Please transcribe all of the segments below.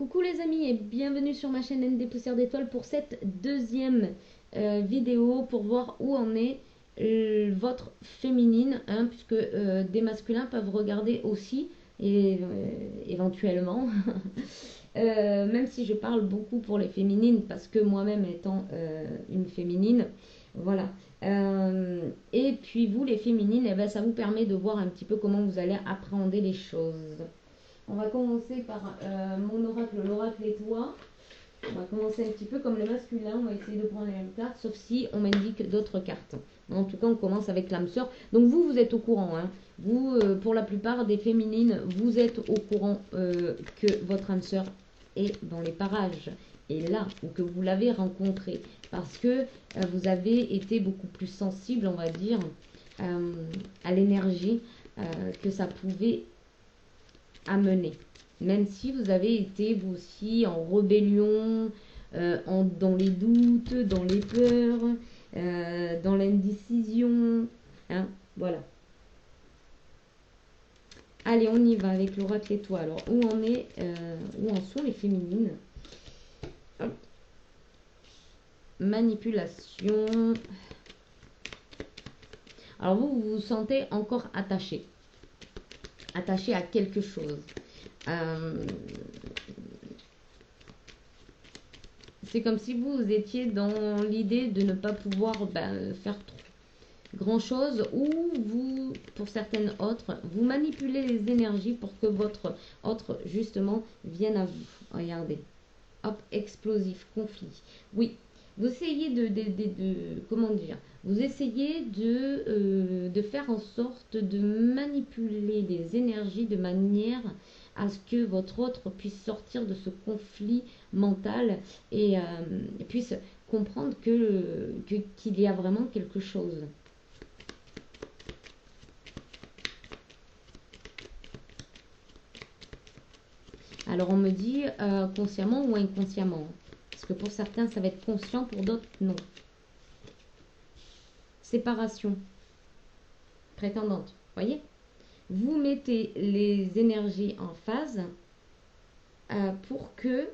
Coucou les amis et bienvenue sur ma chaîne ND Poussière d'étoiles pour cette deuxième vidéo pour voir où en est votre féminine, hein, puisque des masculins peuvent regarder aussi et éventuellement, même si je parle beaucoup pour les féminines parce que moi-même étant une féminine, voilà. Et puis vous les féminines, eh ben, ça vous permet de voir un petit peu comment vous allez appréhender les choses. On va commencer par mon oracle, l'oracle et toi. On va commencer un petit peu comme le masculin. On va essayer de prendre les mêmes cartes, sauf si on m'indique d'autres cartes. En tout cas, on commence avec l'âme sœur. Donc vous, vous êtes au courant. Hein. Vous, pour la plupart des féminines, vous êtes au courant que votre âme sœur est dans les parages. Et là, ou que vous l'avez rencontrée. Parce que vous avez été beaucoup plus sensible, on va dire, à l'énergie que ça pouvait amener. Même si vous avez été vous aussi en rébellion, dans les doutes, dans les peurs, dans l'indécision. Hein, voilà. Allez, on y va avec l'oracle et toi. Alors, où en sont les féminines? Hop. Manipulation. Alors, vous vous sentez encore attaché. Attaché à quelque chose. C'est comme si vous étiez dans l'idée de ne pas pouvoir faire grand chose, ou vous, pour certaines autres, vous manipulez les énergies pour que votre autre justement vienne à vous. Regardez, hop, explosif, conflit. Oui, vous essayez comment dire, vous essayez de faire en sorte de manipuler les énergies de manière à ce que votre autre puisse sortir de ce conflit mental et puisse comprendre qu'il y a vraiment quelque chose. Alors on me dit consciemment ou inconsciemment. Parce que pour certains ça va être conscient, pour d'autres non. Séparation. Prétendante. Voyez ? Vous mettez les énergies en phase pour que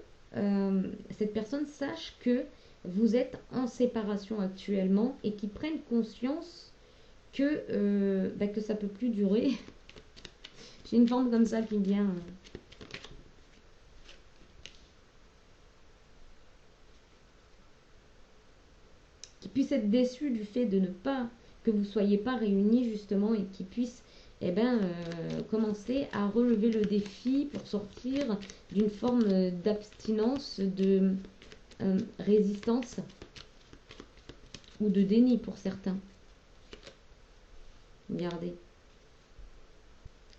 cette personne sache que vous êtes en séparation actuellement et qu'il prenne conscience que ça ne peut plus durer. J'ai une forme comme ça qui vient. Qui puisse être déçu du fait de ne pas, que vous ne soyez pas réunis justement, et qui puisse commencer à relever le défi pour sortir d'une forme d'abstinence, de résistance ou de déni pour certains. Regardez.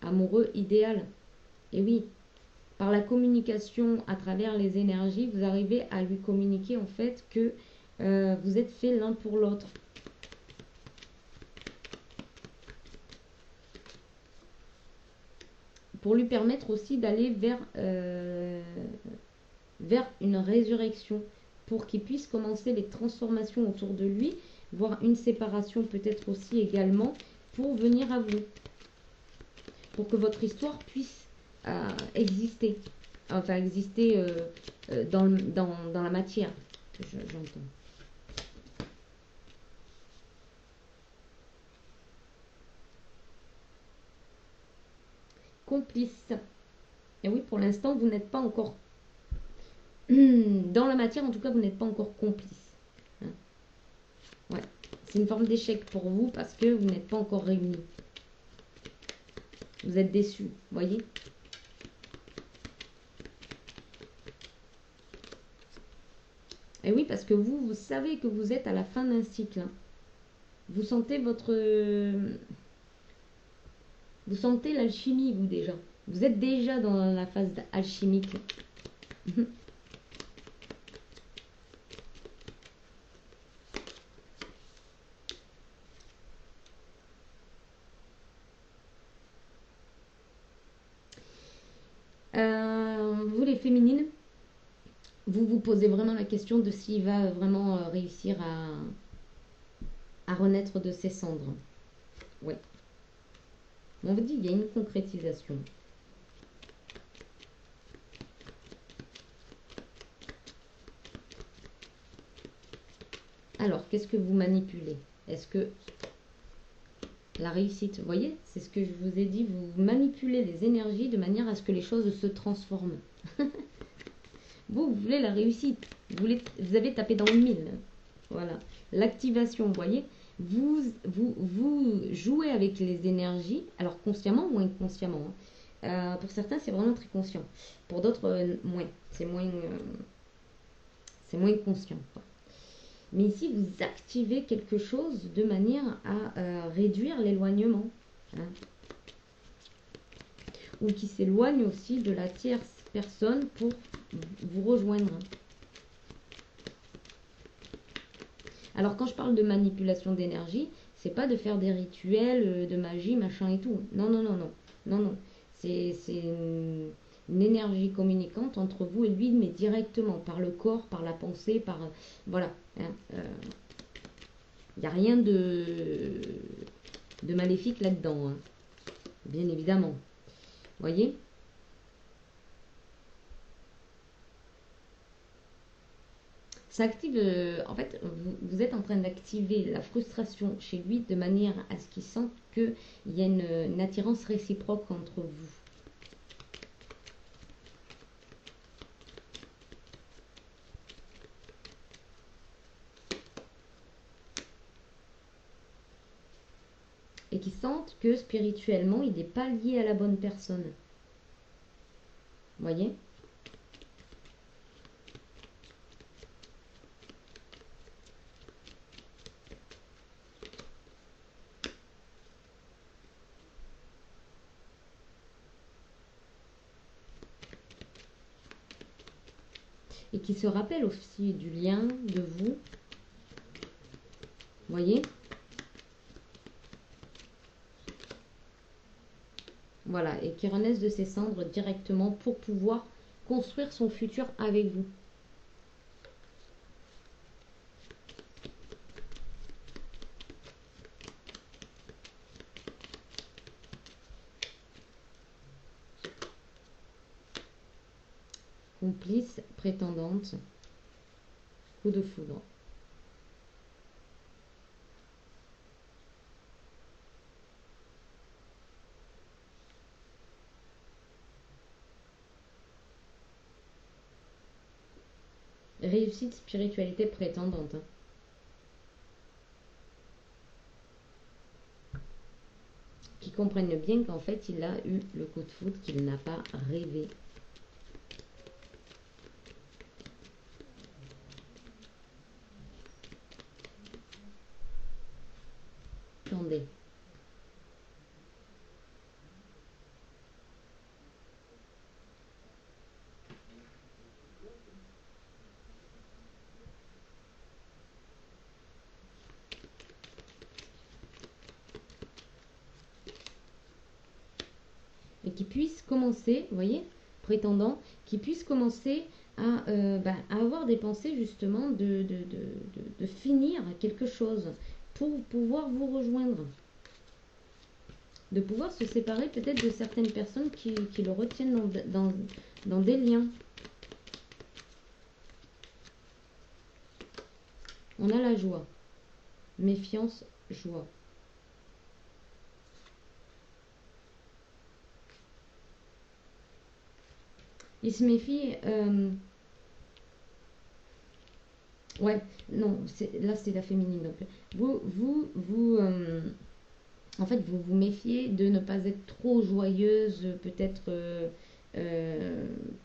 Amoureux idéal. Et oui, par la communication à travers les énergies, vous arrivez à lui communiquer en fait que vous êtes faits l'un pour l'autre. Pour lui permettre aussi d'aller vers une résurrection, pour qu'il puisse commencer les transformations autour de lui, voire une séparation peut-être aussi également, pour venir à vous. Pour que votre histoire puisse exister. Enfin, exister dans la matière, j'entends. Complice. Et oui, pour l'instant, vous n'êtes pas encore dans la matière, en tout cas, vous n'êtes pas encore complice. Hein, ouais. C'est une forme d'échec pour vous parce que vous n'êtes pas encore réunis. Vous êtes déçus, voyez. Et oui, parce que vous savez que vous êtes à la fin d'un cycle. Hein. Vous sentez vous sentez l'alchimie, vous, déjà. Vous êtes déjà dans la phase alchimique. Vous, les féminines, vous vous posez vraiment la question de s'il va vraiment réussir à renaître de ses cendres. Oui. On vous dit, il y a une concrétisation. Alors, qu'est-ce que vous manipulez? Est-ce que la réussite, vous voyez, c'est ce que je vous ai dit, vous manipulez les énergies de manière à ce que les choses se transforment. Vous voulez la réussite, vous avez tapé dans le mille. Voilà, l'activation, vous voyez, vous jouez avec les énergies, alors consciemment ou inconsciemment. Hein. Pour certains, c'est vraiment très conscient. Pour d'autres, moins. C'est moins conscient. Quoi. Mais ici, vous activez quelque chose de manière à réduire l'éloignement. Hein. Ou qui s'éloigne aussi de la tierce personne pour vous rejoindre. Alors, quand je parle de manipulation d'énergie, c'est pas de faire des rituels de magie, machin et tout. Non, non, non, non. Non, non. C'est une énergie communicante entre vous et lui, mais directement, par le corps, par la pensée, par... voilà. Il n'y a rien de maléfique là-dedans. Hein. Bien évidemment. Voyez ? Ça active, en fait, vous êtes en train d'activer la frustration chez lui de manière à ce qu'il sente qu'il y a une attirance réciproque entre vous. Et qu'il sente que spirituellement, il n'est pas lié à la bonne personne. Voyez ? Et qui se rappelle aussi du lien de vous. Voyez ? Voilà, et qui renaisse de ses cendres directement pour pouvoir construire son futur avec vous. Complice, prétendante, coup de foudre. Réussite, spiritualité, prétendante. Qui comprennent bien qu'en fait, il a eu le coup de foudre qu'il n'a pas rêvé. Attendez. Et qui puisse commencer, vous voyez, prétendant, qui puisse commencer à avoir des pensées justement de finir quelque chose pour pouvoir vous rejoindre. De pouvoir se séparer peut-être de certaines personnes qui le retiennent dans des liens. On a la joie. Méfiance, joie. Il se méfie. Ouais, non, là c'est la féminine. Donc, en fait, vous vous méfiez de ne pas être trop joyeuse, peut-être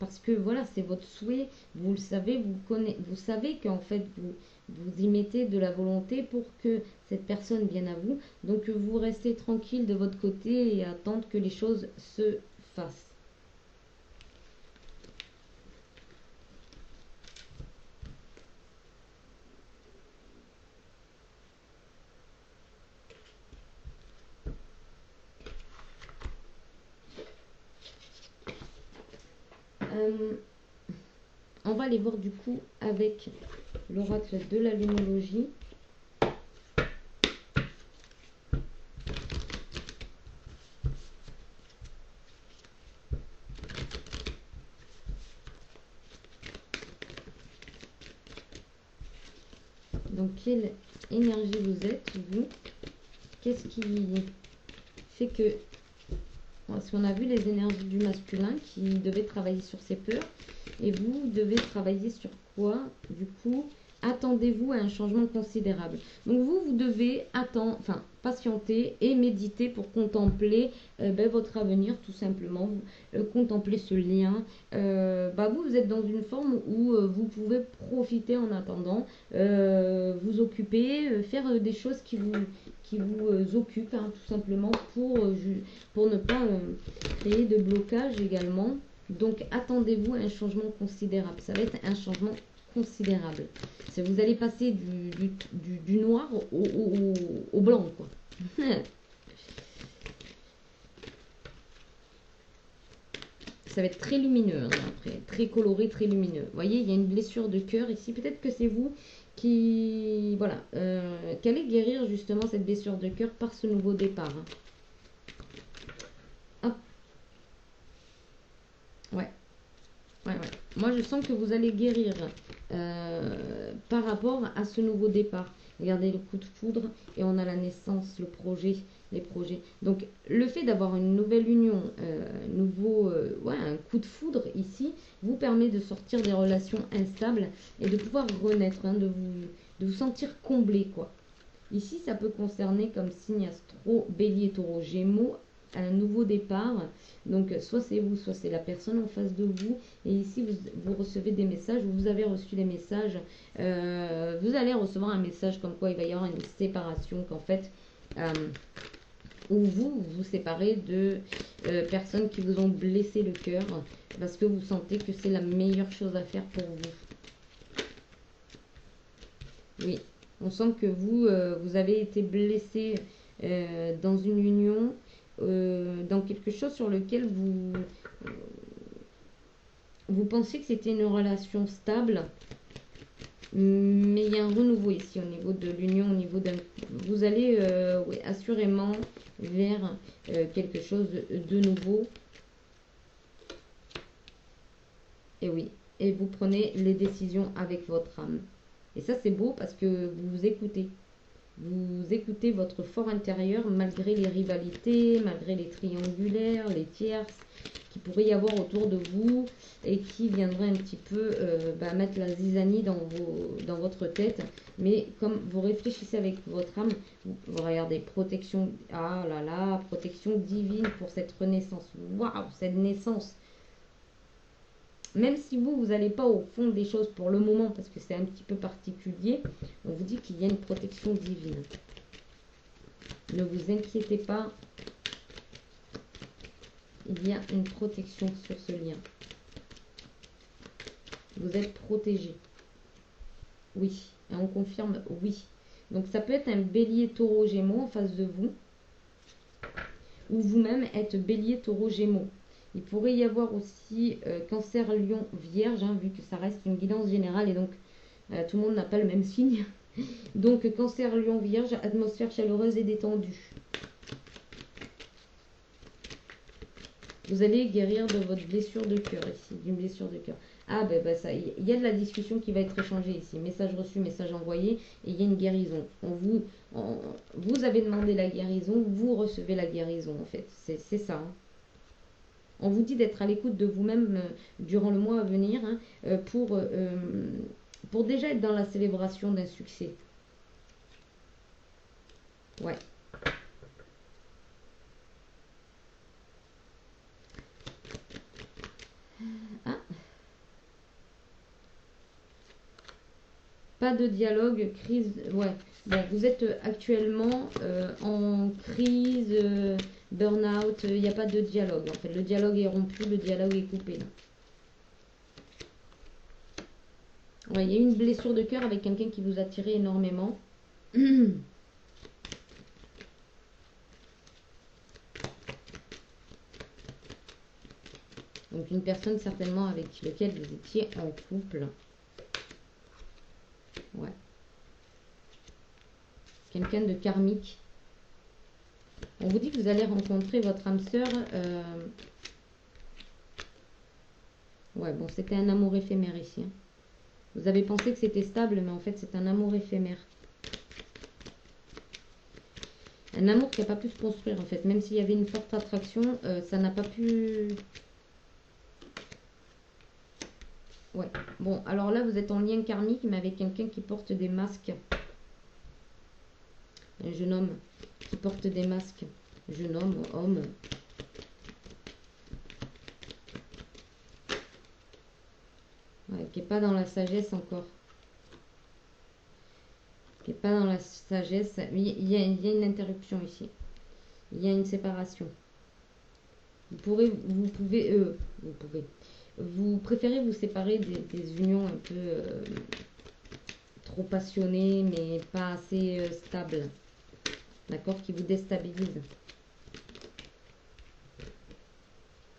parce que voilà, c'est votre souhait. Vous le savez, vous savez qu'en fait vous y mettez de la volonté pour que cette personne vienne à vous. Donc vous restez tranquille de votre côté et attendre que les choses se fassent. On va aller voir du coup avec l'oracle de la lumologie. Donc, quelle énergie vous êtes, vous? Qu'est-ce qui fait que... Parce qu'on a vu les énergies du masculin qui devait travailler sur ses peurs. Et vous devez travailler sur quoi? Du coup, attendez-vous à un changement considérable. Donc vous devez attendre, enfin patienter et méditer pour contempler votre avenir tout simplement. Contempler ce lien. Vous êtes dans une forme où vous pouvez profiter en attendant, vous occuper, faire des choses qui vous occupent, hein, tout simplement pour ne pas créer de blocage également. Donc attendez-vous à un changement considérable. Ça va être un changement considérable. Vous allez passer du noir au blanc, quoi. Ça va être très lumineux, hein, après, très coloré, très lumineux. Vous voyez, il y a une blessure de cœur ici. Peut-être que c'est vous qui allez guérir justement cette blessure de cœur par ce nouveau départ. Hop. Ouais. Moi, je sens que vous allez guérir par rapport à ce nouveau départ. Regardez le coup de foudre et on a la naissance, le projet, les projets. Donc, le fait d'avoir une nouvelle union, un coup de foudre ici, vous permet de sortir des relations instables et de pouvoir renaître, hein, de vous sentir comblé, quoi. Ici, ça peut concerner comme signe astro, bélier, taureau, gémeaux, un nouveau départ. Donc, soit c'est vous, soit c'est la personne en face de vous. Et ici, vous recevez des messages, vous avez reçu des messages. Vous allez recevoir un message comme quoi il va y avoir une séparation, qu'en fait, où vous vous séparez de personnes qui vous ont blessé le cœur parce que vous sentez que c'est la meilleure chose à faire pour vous. Oui, on sent que vous avez été blessé dans une union, dans quelque chose sur lequel vous pensiez que c'était une relation stable, mais il y a un renouveau ici au niveau de l'union, au niveau d'un... Vous allez assurément vers quelque chose de nouveau. Et oui, et vous prenez les décisions avec votre âme. Et ça, c'est beau parce que vous vous écoutez. Vous écoutez votre fort intérieur malgré les rivalités, malgré les triangulaires, les tierces qui pourrait y avoir autour de vous et qui viendraient un petit peu mettre la zizanie dans votre tête. Mais comme vous réfléchissez avec votre âme, vous regardez protection, ah là là, protection divine pour cette renaissance. Waouh, cette naissance. Même si vous n'allez pas au fond des choses pour le moment, parce que c'est un petit peu particulier, on vous dit qu'il y a une protection divine. Ne vous inquiétez pas, il y a une protection sur ce lien. Vous êtes protégé. Oui, et on confirme oui. Donc ça peut être un bélier taureau gémeaux en face de vous, ou vous-même êtes bélier taureau gémeaux. Il pourrait y avoir aussi cancer, lion, vierge, hein, vu que ça reste une guidance générale et donc tout le monde n'a pas le même signe. Donc cancer, lion, vierge, atmosphère chaleureuse et détendue. Vous allez guérir de votre blessure de cœur ici, d'une blessure de cœur. Ah ça, il y a de la discussion qui va être échangée ici. Message reçu, message envoyé, et il y a une guérison. Vous avez demandé la guérison, vous recevez la guérison en fait. C'est ça. Hein. On vous dit d'être à l'écoute de vous-même durant le mois à venir, hein, pour déjà être dans la célébration d'un succès. Ouais. Ah. Pas de dialogue, crise. Ouais. Bon, vous êtes actuellement en crise, burn-out. Il n'y a pas de dialogue. En fait, le dialogue est rompu, le dialogue est coupé. Là. Ouais, il y a eu une blessure de cœur avec quelqu'un qui vous a tiré énormément. Donc une personne certainement avec laquelle vous étiez en couple. Ouais. Quelqu'un de karmique. On vous dit que vous allez rencontrer votre âme sœur. Ouais, bon, c'était un amour éphémère ici. Hein. Vous avez pensé que c'était stable, mais en fait, c'est un amour éphémère. Un amour qui n'a pas pu se construire, en fait. Même s'il y avait une forte attraction, ça n'a pas pu... Ouais. Bon, alors là, vous êtes en lien karmique, mais avec quelqu'un qui porte des masques. Un jeune homme qui porte des masques. Jeune homme, homme. Ouais, qui n'est pas dans la sagesse encore. Qui n'est pas dans la sagesse. Il y a une interruption ici. Il y a une séparation. Vous préférez vous séparer des unions un peu trop passionnées, mais pas assez stables. D'accord? Qui vous déstabilisent.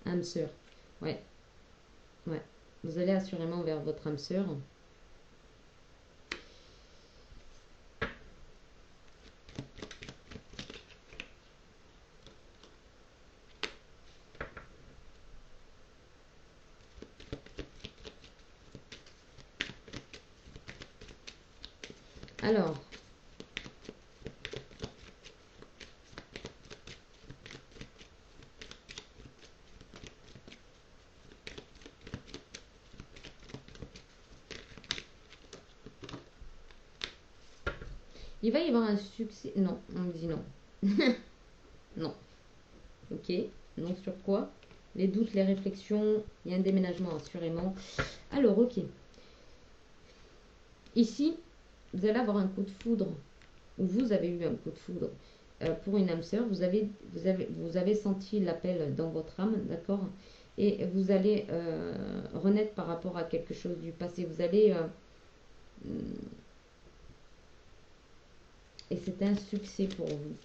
Âme sœur. Ouais. Ouais. Vous allez assurément vers votre âme sœur. Alors, il va y avoir un succès. Non, on me dit non. Non. Ok. Non sur quoi? Les doutes, les réflexions. Il y a un déménagement assurément. Alors, ok. Ici, vous allez avoir un coup de foudre. Ou vous avez eu un coup de foudre pour une âme sœur. Vous avez senti l'appel dans votre âme, d'accord? Et vous allez renaître par rapport à quelque chose du passé. Vous allez... et c'est un succès pour vous.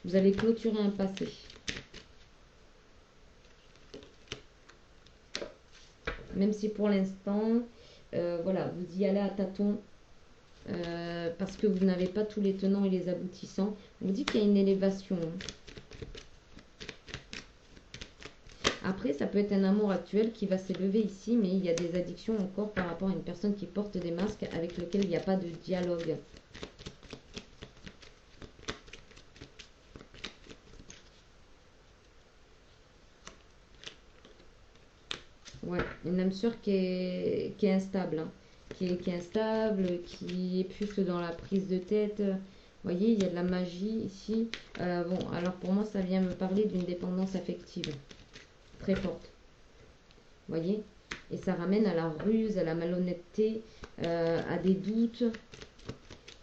Vous allez clôturer un passé. Même si pour l'instant, voilà, vous y allez à tâtons. Parce que vous n'avez pas tous les tenants et les aboutissants. On vous dit qu'il y a une élévation. Après, ça peut être un amour actuel qui va s'élever ici, mais il y a des addictions encore par rapport à une personne qui porte des masques avec lequel il n'y a pas de dialogue. Ouais, une âme sœur qui est instable, hein. Qui est instable, qui est plus dans la prise de tête. Vous voyez, il y a de la magie ici. Bon, alors pour moi, ça vient me parler d'une dépendance affective très forte. Vous voyez? Et ça ramène à la ruse, à la malhonnêteté, à des doutes.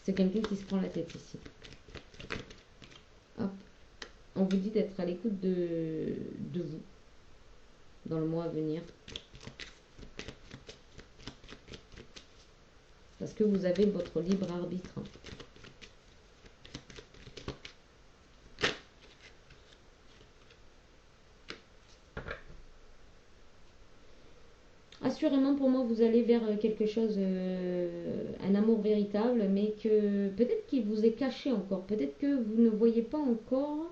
C'est quelqu'un qui se prend la tête ici. Hop. On vous dit d'être à l'écoute de vous dans le mois à venir. Parce que vous avez votre libre arbitre. Assurément, pour moi, vous allez vers quelque chose, un amour véritable, mais que peut-être qu'il vous est caché encore. Peut-être que vous ne voyez pas encore.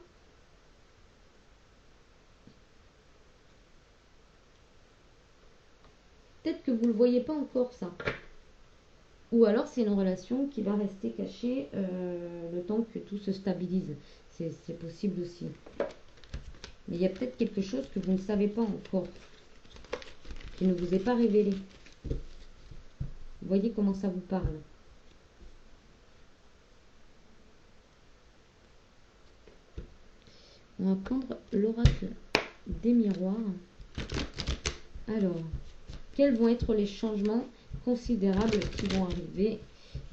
Peut-être que vous ne le voyez pas encore, ça. Ou alors, c'est une relation qui va rester cachée le temps que tout se stabilise. C'est possible aussi. Mais il y a peut-être quelque chose que vous ne savez pas encore, qui ne vous est pas révélé. Vous voyez comment ça vous parle. On va prendre l'oracle des miroirs. Alors, quels vont être les changements considérables qui vont arriver?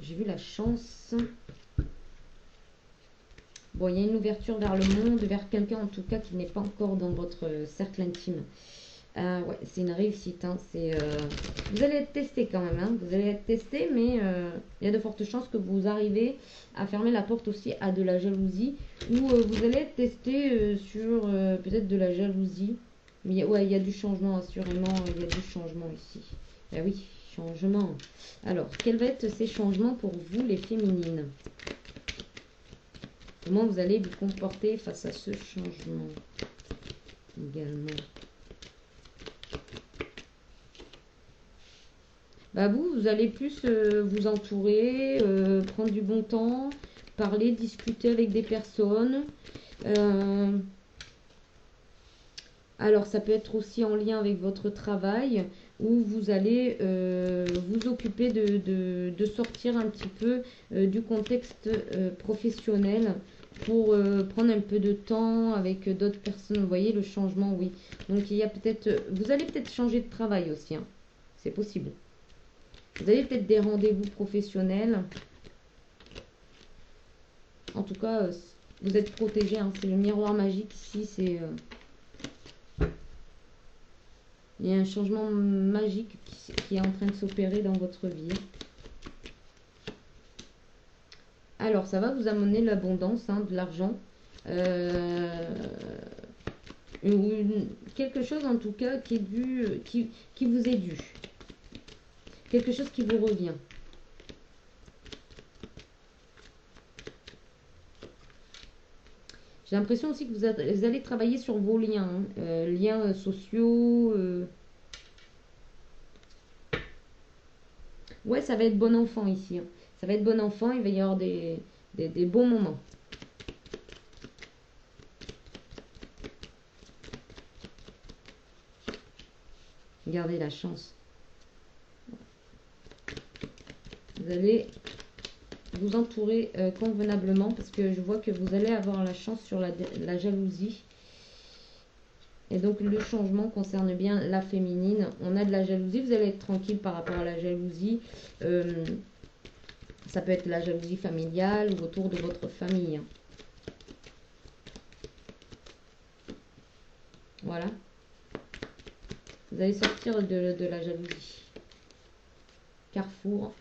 J'ai vu la chance. Bon, il y a une ouverture vers le monde, vers quelqu'un en tout cas qui n'est pas encore dans votre cercle intime. Ouais, c'est une réussite. Hein. Vous allez être testé quand même. Hein. Vous allez être testé, mais il y a de fortes chances que vous arrivez à fermer la porte aussi à de la jalousie. Ou vous allez être testé sur peut-être de la jalousie. Mais ouais, il y a du changement, assurément. Il y a du changement ici. Ben oui, changement. Alors, quels vont être ces changements pour vous, les féminines? Comment vous allez vous comporter face à ce changement également? Bah vous allez plus vous entourer, prendre du bon temps, parler, discuter avec des personnes. Euh, alors ça peut être aussi en lien avec votre travail où vous allez vous occuper de sortir un petit peu du contexte professionnel pour prendre un peu de temps avec d'autres personnes. Vous voyez le changement, oui. Donc il y a peut-être, vous allez peut-être changer de travail aussi, hein. C'est possible. Vous avez peut-être des rendez-vous professionnels. En tout cas, vous êtes protégé, hein. C'est le miroir magique ici. Il y a un changement magique qui est en train de s'opérer dans votre vie. Alors, ça va vous amener l'abondance, hein, de l'argent. Quelque chose en tout cas qui est dû, qui vous est dû. Quelque chose qui vous revient. J'ai l'impression aussi que vous allez travailler sur vos liens, hein, liens sociaux. Ouais, ça va être bon enfant ici, hein. Ça va être bon enfant, il va y avoir des bons moments. Gardez la chance. Vous allez vous entourer convenablement parce que je vois que vous allez avoir la chance sur la jalousie. Et donc le changement concerne bien la féminine. On a de la jalousie, vous allez être tranquille par rapport à la jalousie. Ça peut être la jalousie familiale ou autour de votre famille, hein. Voilà. Vous allez sortir de la jalousie. Carrefour,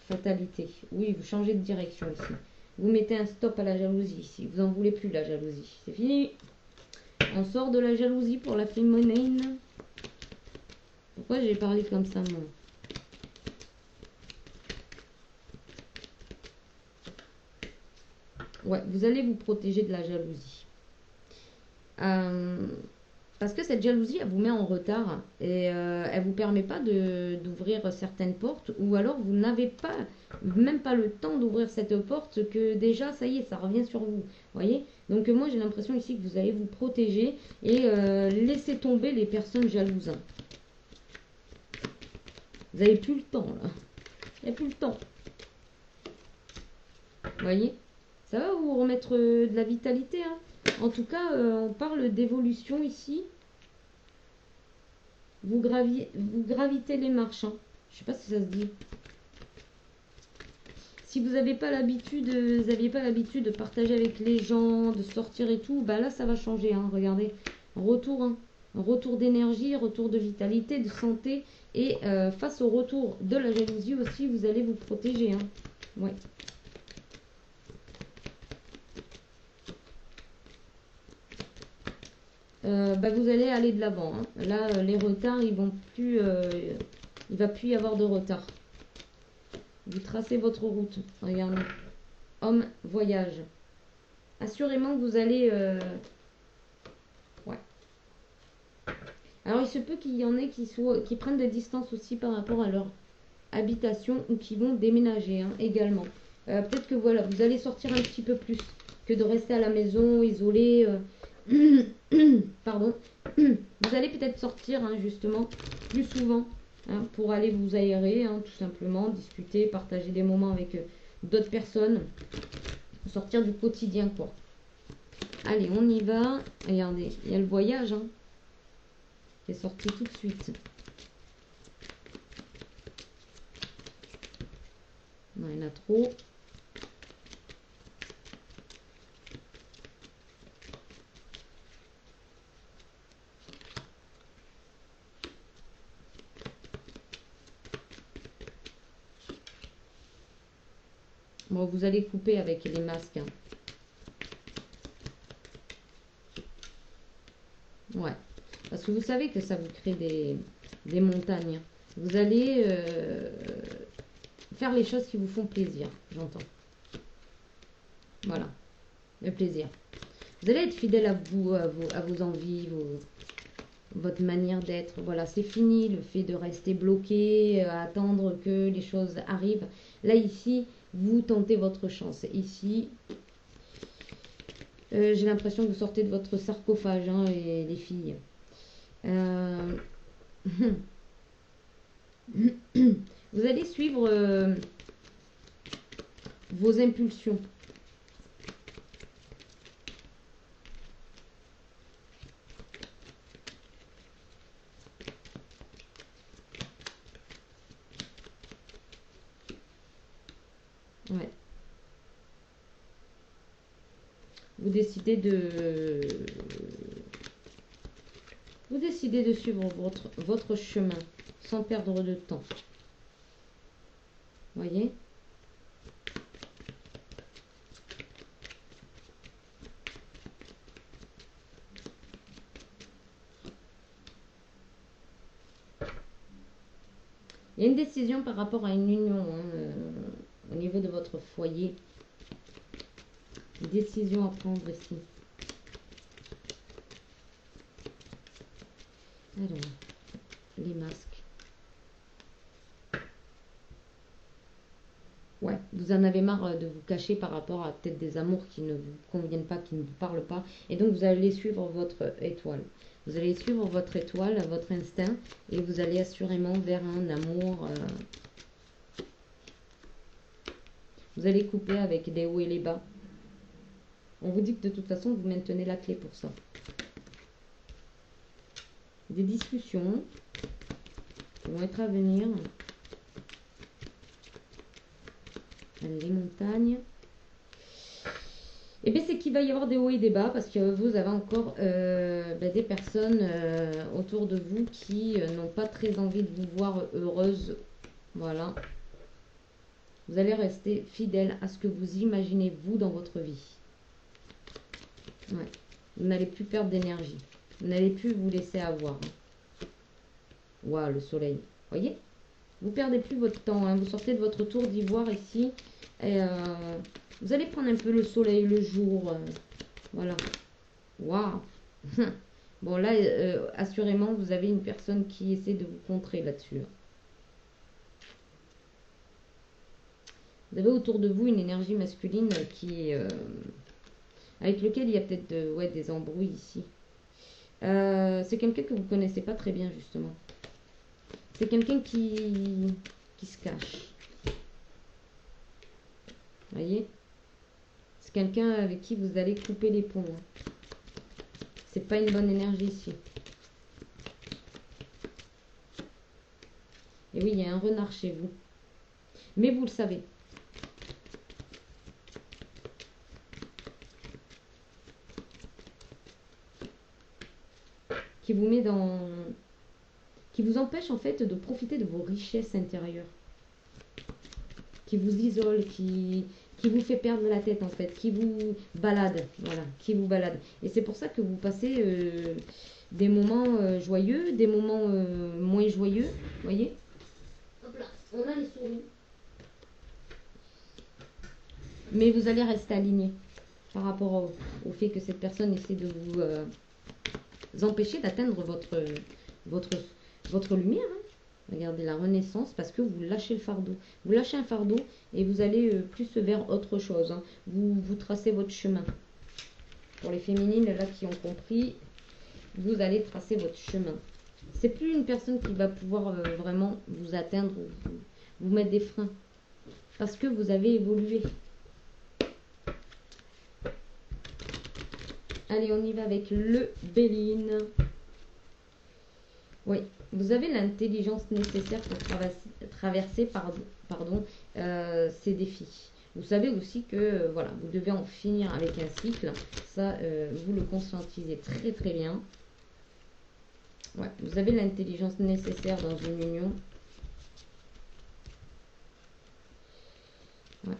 fatalité. Oui, vous changez de direction ici. Vous mettez un stop à la jalousie ici. Vous n'en voulez plus de la jalousie. C'est fini. On sort de la jalousie pour la féminine. Pourquoi j'ai parlé comme ça, moi? Ouais, vous allez vous protéger de la jalousie. Parce que cette jalousie, elle vous met en retard et elle vous permet pas d'ouvrir certaines portes ou alors vous n'avez pas, même pas le temps d'ouvrir cette porte que déjà, ça y est, ça revient sur vous. Voyez? Donc moi, j'ai l'impression ici que vous allez vous protéger et laisser tomber les personnes jalouses. Vous n'avez plus le temps, là. Il n'y a plus le temps. Voyez? Ça va vous remettre de la vitalité, hein. En tout cas, on parle d'évolution ici. Vous gravitez les marches, hein. Je sais pas si ça se dit. Si vous n'aviez pas l'habitude, de partager avec les gens, de sortir et tout, bah là ça va changer, hein. Regardez, retour, hein. Retour d'énergie, retour de vitalité, de santé et face au retour de la jalousie aussi, vous allez vous protéger, hein. Ouais. Bah vous allez aller de l'avant, hein. Là, les retards, ils vont plus, il va plus y avoir de retard. Vous tracez votre route. Regardez. Homme, voyage. Assurément que vous allez... Ouais. Alors, il se peut qu'il y en ait qui prennent des distances aussi par rapport à leur habitation ou qui vont déménager, hein, également. Peut-être que voilà, vous allez sortir un petit peu plus que de rester à la maison, isolé. Pardon. Vous allez peut-être sortir, hein, justement, plus souvent, hein, pour aller vous aérer, hein, tout simplement, discuter, partager des moments avec d'autres personnes, sortir du quotidien, quoi. Allez, on y va. Regardez, il y a le voyage, hein, qui est sorti tout de suite. Non, il y en a trop. Bon, vous allez couper avec les masques, hein. Ouais. Parce que vous savez que ça vous crée des montagnes. Vous allez faire les choses qui vous font plaisir, j'entends. Voilà. Le plaisir. Vous allez être fidèle à vous, à vos envies, votre manière d'être. Voilà, c'est fini le fait de rester bloqué, attendre que les choses arrivent. Là, ici, vous tentez votre chance. Ici, j'ai l'impression que vous sortez de votre sarcophage, hein, les filles. Vous allez suivre vos impulsions. Ouais. Vous décidez de suivre votre chemin sans perdre de temps. Voyez? Il y a une décision par rapport à une union, hein, au niveau de votre foyer. Une décision à prendre ici. Alors, les masques. Ouais, vous en avez marre de vous cacher par rapport à peut-être des amours qui ne vous conviennent pas, qui ne vous parlent pas. Et donc, vous allez suivre votre étoile. Vous allez suivre votre étoile, votre instinct. Et vous allez assurément vers un amour. Vous allez couper avec des hauts et les bas. On vous dit que de toute façon, vous maintenez la clé pour ça. Des discussions qui vont être à venir. Allez, les montagnes. Et bien, c'est qu'il va y avoir des hauts et des bas parce que vous avez encore des personnes autour de vous qui n'ont pas très envie de vous voir heureuse. Voilà. Vous allez rester fidèle à ce que vous imaginez, vous, dans votre vie. Ouais. Vous n'allez plus perdre d'énergie. Vous n'allez plus vous laisser avoir. Waouh, le soleil. Voyez? Vous perdez plus votre temps. Hein. Vous sortez de votre tour d'ivoire ici. Et vous allez prendre un peu le soleil, le jour. Voilà. Waouh. Bon, là, assurément, vous avez une personne qui essaie de vous contrer là-dessus. Vous avez autour de vous une énergie masculine qui avec lequel il y a peut-être des embrouilles ici. C'est quelqu'un que vous ne connaissez pas très bien, justement. C'est quelqu'un qui se cache. Voyez? C'est quelqu'un avec qui vous allez couper les ponts. Hein. C'est pas une bonne énergie ici. Et oui, il y a un renard chez vous. Mais vous le savez. Qui vous met dans... qui vous empêche en fait de profiter de vos richesses intérieures. Qui vous isole, qui vous fait perdre la tête en fait, qui vous balade, voilà, qui vous balade. Et c'est pour ça que vous passez des moments joyeux, des moments moins joyeux, voyez. Hop là, on a les souris. Mais vous allez rester aligné par rapport au fait que cette personne essaie de vous empêcher d'atteindre votre lumière. Hein. Regardez la renaissance parce que vous lâchez le fardeau. Vous lâchez un fardeau et vous allez plus vers autre chose. Hein. Vous tracez votre chemin. Pour les féminines là qui ont compris, vous allez tracer votre chemin. C'est plus une personne qui va pouvoir vraiment vous atteindre ou vous mettre des freins. Parce que vous avez évolué. Allez, on y va avec le Béline. Oui, vous avez l'intelligence nécessaire pour traverser ces défis. Vous savez aussi que voilà, vous devez en finir avec un cycle. Ça, vous le conscientisez très très bien. Ouais, vous avez l'intelligence nécessaire dans une union. Ouais.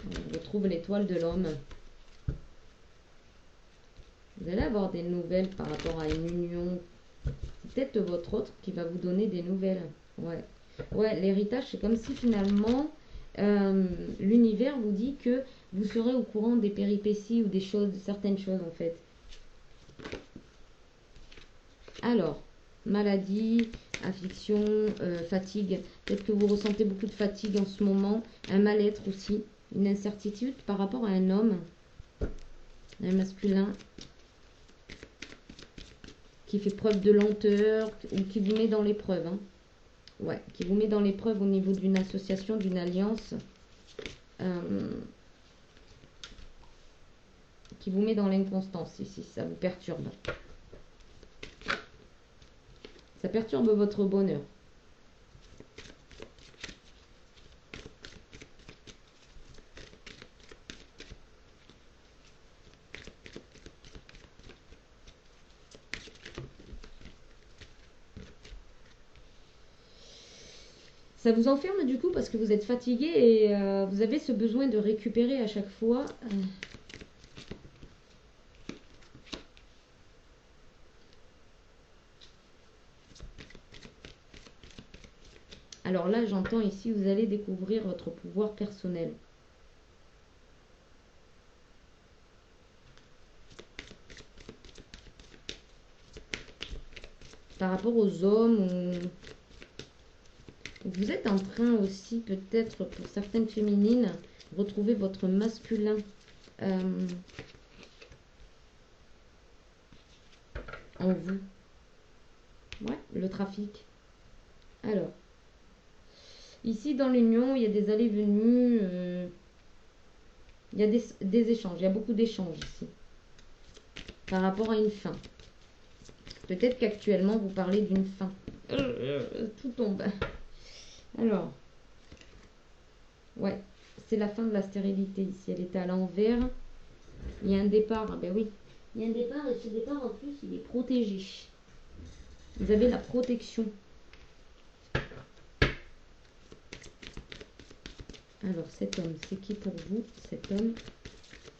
On retrouve l'étoile de l'homme. Vous allez avoir des nouvelles par rapport à une union. C'est peut-être votre autre qui va vous donner des nouvelles. Ouais, ouais, l'héritage, c'est comme si finalement l'univers vous dit que vous serez au courant des péripéties ou des choses, de certaines choses en fait. Alors, maladie, affliction, fatigue. Peut-être que vous ressentez beaucoup de fatigue en ce moment. Un mal-être aussi. Une incertitude par rapport à un homme. Un masculin. Qui fait preuve de lenteur. Ou qui vous met dans l'épreuve. Hein. Ouais, qui vous met dans l'épreuve au niveau d'une association, d'une alliance. Qui vous met dans l'inconstance ici. Ça vous perturbe. Ça perturbe votre bonheur. Ça vous enferme du coup parce que vous êtes fatigué et vous avez ce besoin de récupérer à chaque fois. Alors là, j'entends ici, vous allez découvrir votre pouvoir personnel. Par rapport aux hommes, vous êtes en train aussi, peut-être pour certaines féminines, retrouver votre masculin. En vous. Ouais, le trafic. Alors, ici dans l'union, il y a des allées-venues, il y a des échanges, il y a beaucoup d'échanges ici. Par rapport à une fin. Peut-être qu'actuellement, vous parlez d'une fin. Tout tombe. Alors, ouais, c'est la fin de la stérilité ici. Elle était à l'envers. Il y a un départ. Ah ben oui, il y a un départ et ce départ en plus, il est protégé. Vous avez la protection. Alors, cet homme, c'est qui pour vous? Cet homme,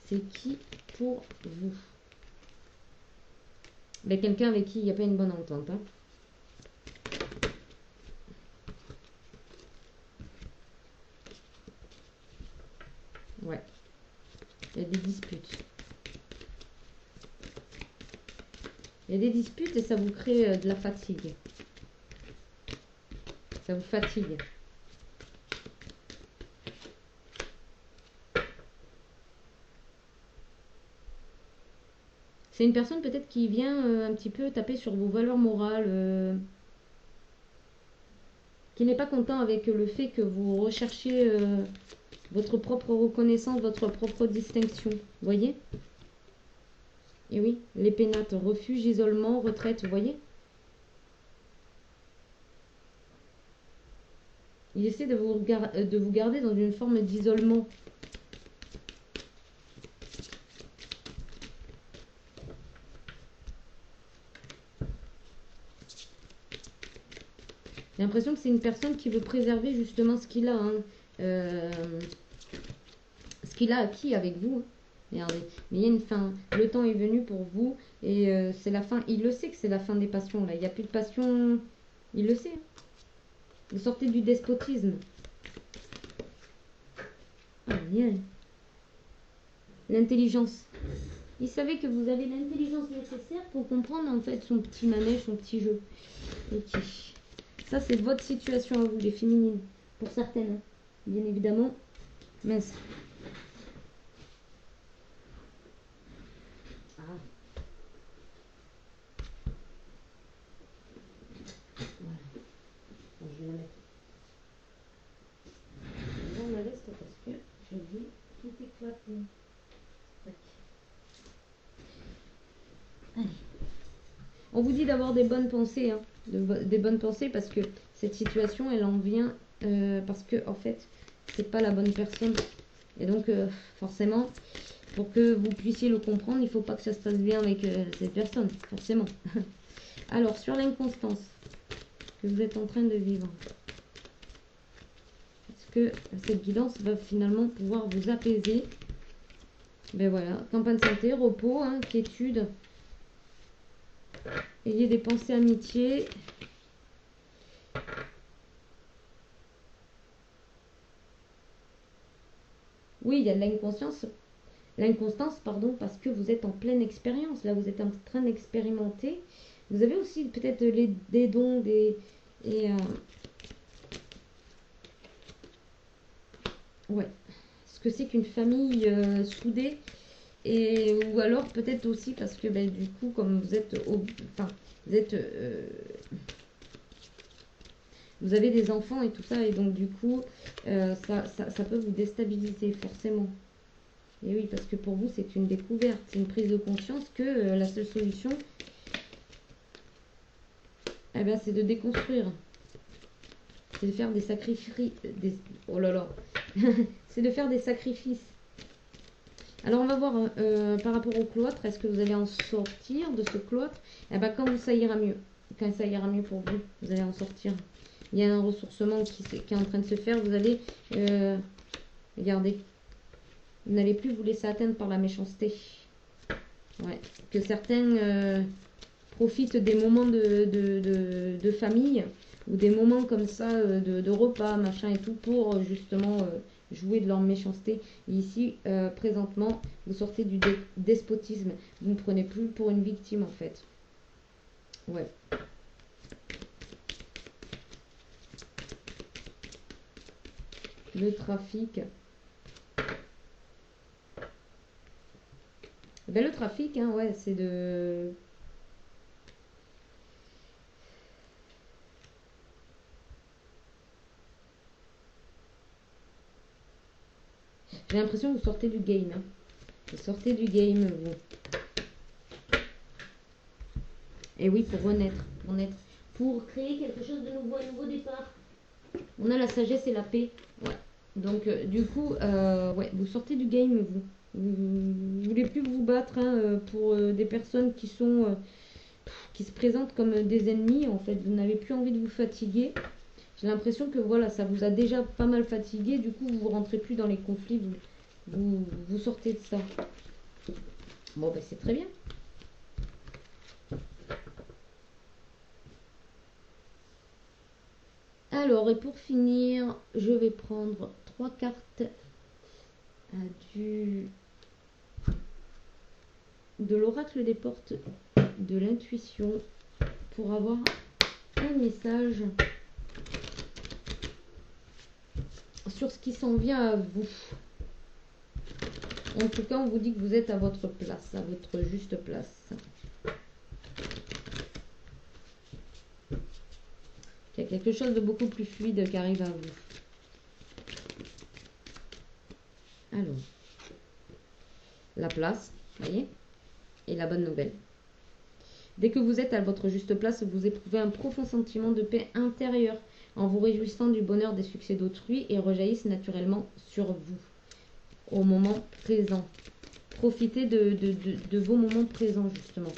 c'est qui pour vous? Ben, quelqu'un avec qui il n'y a pas une bonne entente. Hein. Ouais. Il y a des disputes. Il y a des disputes et ça vous crée de la fatigue. Ça vous fatigue. C'est une personne peut-être qui vient un petit peu taper sur vos valeurs morales, qui n'est pas content avec le fait que vous recherchiez votre propre reconnaissance, votre propre distinction. Vous voyez? Et oui, les pénates, refuge, isolement, retraite, vous voyez? Il essaie de vous garder dans une forme d'isolement. J'ai l'impression que c'est une personne qui veut préserver justement ce qu'il a. Hein. Ce qu'il a acquis avec vous. Regardez. Mais il y a une fin. Le temps est venu pour vous. Et c'est la fin. Il le sait que c'est la fin des passions. Là. Il n'y a plus de passion. Il le sait. Vous sortez du despotisme. Ah, bien. L'intelligence. Il savait que vous avez l'intelligence nécessaire pour comprendre en fait son petit manège, son petit jeu. Ok. Ça, c'est votre situation à vous, les féminines. Pour certaines, hein. Bien évidemment. Mince. Ah. Voilà. Bon, je vais la mettre. On la laisse parce que je vais tout éclater. Tac. Allez. On vous dit d'avoir des bonnes pensées, hein. Des bonnes pensées parce que cette situation, elle en vient parce que en fait, c'est pas la bonne personne. Et donc, forcément, pour que vous puissiez le comprendre, il faut pas que ça se passe bien avec cette personne, forcément. Alors, sur l'inconstance que vous êtes en train de vivre, est-ce que cette guidance va finalement pouvoir vous apaiser? Ben voilà, campagne santé, repos, hein, quiétude. Ayez des pensées amitié. Oui, il y a de l'inconstance, pardon, parce que vous êtes en pleine expérience. Là, vous êtes en train d'expérimenter Vous avez aussi peut-être des dons, et ouais, ce que c'est qu'une famille soudée. Et ou alors peut-être aussi parce que ben, du coup, comme vous êtes, enfin, vous êtes, vous avez des enfants et tout ça, et donc du coup, ça peut vous déstabiliser forcément. Et oui, parce que pour vous, c'est une découverte, c'est une prise de conscience que la seule solution, eh ben, c'est de déconstruire. C'est de faire des sacrifices. Oh là là. C'est de faire des sacrifices. Alors, on va voir par rapport au cloître. Est-ce que vous allez en sortir de ce cloître? Eh ben, quand ça ira mieux. Quand ça ira mieux pour vous, vous allez en sortir. Il y a un ressourcement qui est en train de se faire. Vous allez... regardez. Vous n'allez plus vous laisser atteindre par la méchanceté. Ouais. Que certains profitent des moments de famille ou des moments comme ça de repas, machin et tout, pour justement jouer de leur méchanceté. Et ici, présentement, vous sortez du despotisme. Vous ne prenez plus pour une victime, en fait. Ouais. Le trafic. Ben, le trafic, hein, ouais, c'est de... J'ai l'impression que vous sortez du game. Hein. Vous sortez du game, vous. Et oui, pour renaître, pour créer quelque chose de nouveau, un nouveau départ. On a la sagesse et la paix. Ouais. Donc, du coup, ouais, vous sortez du game, vous. Vous voulez plus vous battre hein, pour des personnes qui se présentent comme des ennemis. En fait, vous n'avez plus envie de vous fatiguer. J'ai l'impression que voilà, ça vous a déjà pas mal fatigué. Du coup, vous rentrez plus dans les conflits. Vous sortez de ça. Bon, ben c'est très bien. Alors, et pour finir, je vais prendre 3 cartes du de l'oracle des portes de l'intuition pour avoir un message sur ce qui s'en vient à vous. En tout cas, on vous dit que vous êtes à votre place, à votre juste place. Qu'il y a quelque chose de beaucoup plus fluide qui arrive à vous. Alors, la place, voyez, et la bonne nouvelle. Dès que vous êtes à votre juste place, vous éprouvez un profond sentiment de paix intérieure en vous réjouissant du bonheur des succès d'autrui et rejaillissent naturellement sur vous au moment présent. Profitez de vos moments présents, justement.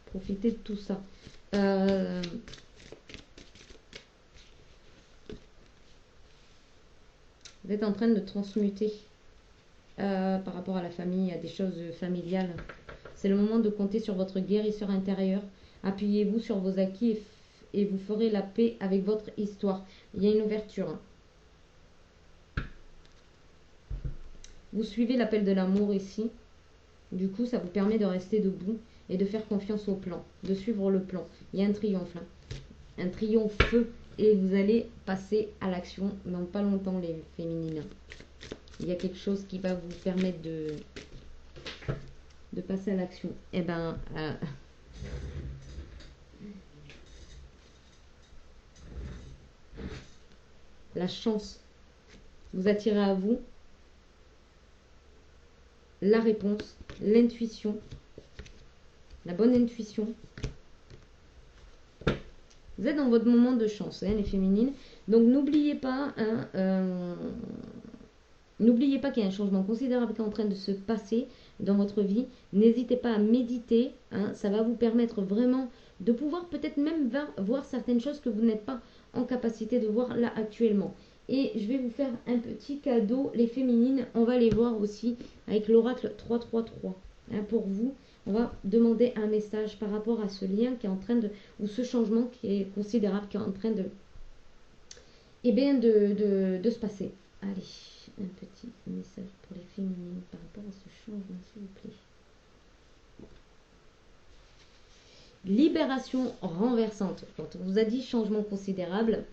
Profitez de tout ça. Vous êtes en train de transmuter par rapport à la famille, à des choses familiales. C'est le moment de compter sur votre guérisseur intérieur. Appuyez-vous sur vos acquis et vous ferez la paix avec votre histoire. Il y a une ouverture. Hein. Vous suivez l'appel de l'amour ici. Du coup, ça vous permet de rester debout et de faire confiance au plan, de suivre le plan. Il y a un triomphe, hein. Un triomphe et vous allez passer à l'action dans pas longtemps, les féminines. Il y a quelque chose qui va vous permettre de passer à l'action. Eh ben, la chance vous attirez à vous la réponse, l'intuition, la bonne intuition. Vous êtes dans votre moment de chance, hein, les féminines. Donc n'oubliez pas, n'oubliez pas qu'il y a un changement considérable qui est en train de se passer dans votre vie. N'hésitez pas à méditer, hein, ça va vous permettre vraiment de pouvoir peut-être même voir certaines choses que vous n'êtes pas en capacité de voir là actuellement. Et je vais vous faire un petit cadeau, les féminines, on va les voir aussi avec l'oracle 333. Hein, pour vous, on va demander un message par rapport à ce lien qui est en train de, ou ce changement qui est considérable, qui est en train de, eh bien, de se passer. Allez, un petit message pour les féminines par rapport à ce changement, s'il vous plaît. Libération renversante. Quand on vous a dit changement considérable,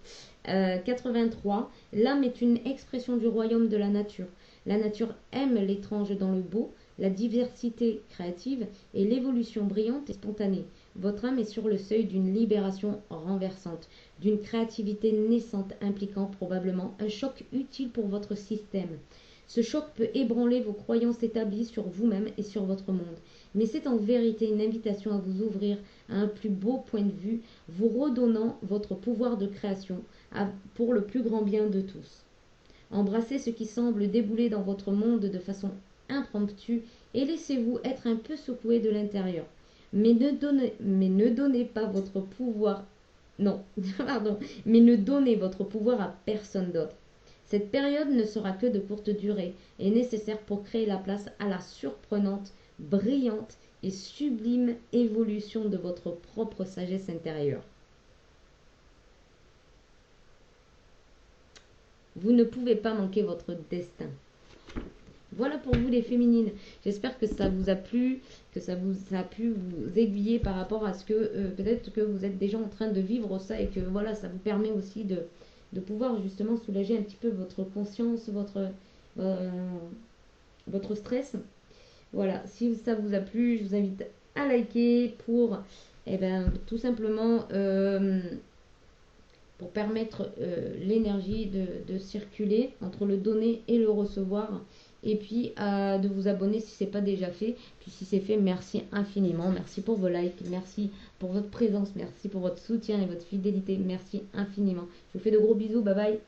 83, l'âme est une expression du royaume de la nature. La nature aime l'étrange dans le beau, la diversité créative et l'évolution brillante et spontanée. Votre âme est sur le seuil d'une libération renversante, d'une créativité naissante impliquant probablement un choc utile pour votre système. Ce choc peut ébranler vos croyances établies sur vous-même et sur votre monde. Mais c'est en vérité une invitation à vous ouvrir à un plus beau point de vue, vous redonnant votre pouvoir de création pour le plus grand bien de tous. Embrassez ce qui semble débouler dans votre monde de façon impromptue et laissez-vous être un peu secoué de l'intérieur. Mais ne donnez pas votre pouvoir. Non, pardon. Mais ne donnez votre pouvoir à personne d'autre. Cette période ne sera que de courte durée et nécessaire pour créer la place à la surprenante, brillante et sublime évolution de votre propre sagesse intérieure. Vous ne pouvez pas manquer votre destin. Voilà pour vous les féminines. J'espère que ça vous a plu, que ça a pu vous aiguiller par rapport à ce que peut-être que vous êtes déjà en train de vivre ça et que voilà, ça vous permet aussi de pouvoir justement soulager un petit peu votre conscience, votre stress. Voilà, si ça vous a plu, je vous invite à liker pour tout simplement pour permettre l'énergie de circuler entre le donner et le recevoir. Et puis de vous abonner si ce n'est pas déjà fait. Puis si c'est fait, merci infiniment. Merci pour vos likes, merci pour votre présence, merci pour votre soutien et votre fidélité. Merci infiniment. Je vous fais de gros bisous, bye bye.